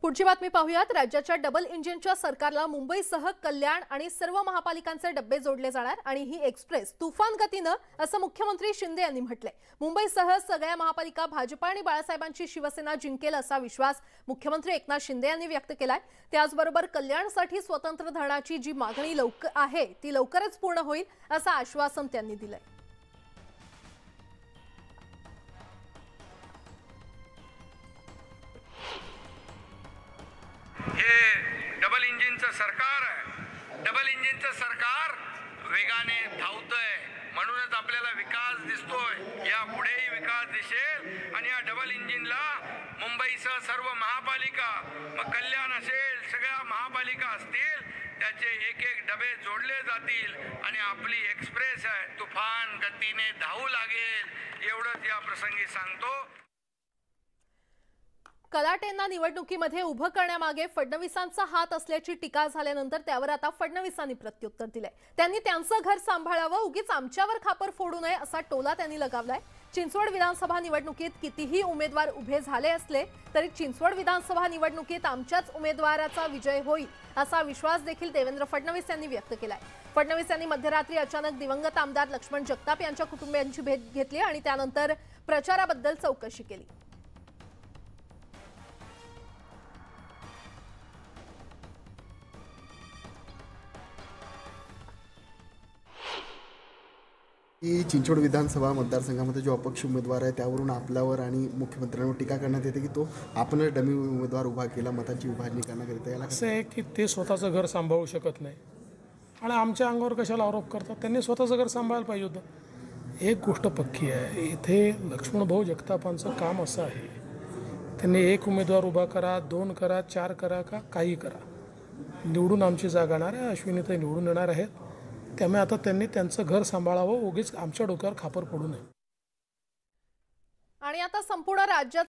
पुढची बातमी पाहूयात। राज्याच्या डबल इंजिनच्या सरकारला मुंबईसह कल्याण आणि सर्व महापालिकांचे डब्बे जोडले जाणार आणि ही एक्सप्रेस तुफान गतीनं असं मुख्यमंत्री शिंदे यांनी म्हटलंय। मुंबईसह सगळ्या महापालिका भाजप आणि बाळासाहेबांची शिवसेना जिंकेल असा विश्वास मुख्यमंत्री एकनाथ शिंदे यांनी व्यक्त केलाय। त्याचबरोबर कल्याणसाठी स्वतंत्र धरणाची जी मागणी आहे ती लवकरच पूर्ण होईल असं आश्वासन त्यांनी दिलंय। हे डबल इंजिनचं सरकार आहे। डबल इंजिनचं सरकार वेगाने धावतंय, म्हणूनच आपल्याला विकास दिसतोय। या पुढेही विकास दिसेल आणि या डबल इंजिनला मुंबईसह सर्व महापालिका, मग कल्याण असेल, सगळ्या महापालिका असतील, त्याचे एक एक डबे जोडले जातील आणि आपली एक्सप्रेस आहे तुफान गतीने धावू लागेल, एवढंच या प्रसंगी सांगतो। कलाटेंना निवडणुकीमध्ये उभं करण्यामागे फडणवीसांचा हात असल्याची टीका झाल्यानंतर त्यावर आता फडणवीसांनी प्रत्युत्तर दिलंय। त्यांनी त्यांचं घर सांभाळावं, उगीच आमच्यावर खापर फोडू नये असा टोला त्यांनी लगावलाय। चिंचवड विधानसभा निवडणुकीत कितीही उमेदवार उभे झाले असले तरी चिंचवड विधानसभा निवडणुकीत आमच्याच उमेदवाराचा विजय होईल असा विश्वास देखील देवेंद्र फडणवीस यांनी व्यक्त केलाय। फडणवीस यांनी मध्यरात्री अचानक दिवंगत आमदार लक्ष्मण जगताप यांच्या कुटुंबियांची भेट घेतली आणि त्यानंतर प्रचाराबद्दल चौकशी केली। चिंचवड विधानसभा मतदारसंघामध्ये जो अपक्ष उमेदवार आहे त्यावरून आपल्यावर आणि मुख्यमंत्र्यांवर टीका करण्यात येते की तो आपणच डमी उमेदवार उभा केला मतांची विभागणी करण्याकरिता। याला असं आहे की ते स्वतःचं घर सांभाळू शकत नाही आणि आमच्या अंगावर कशाला आरोप करतात? त्यांनी स्वतःचं घर सांभाळायला पाहिजे होतं। एक गोष्ट पक्की आहे, इथे लक्ष्मणभाऊ जगतापांचं काम असं आहे, त्यांनी एक उमेदवार उभा करा, 2 करा, 4 करा, का काही करा, निवडून आमची जागा येणार आहे, अश्विनीताई निवडून येणार आहेत। त्यामुळे आता त्यांनी त्यांचं घर सांभाळावं, उगीच आमच्या डोक्यावर खापर पडू नये। आणि आता संपूर्ण राज्यात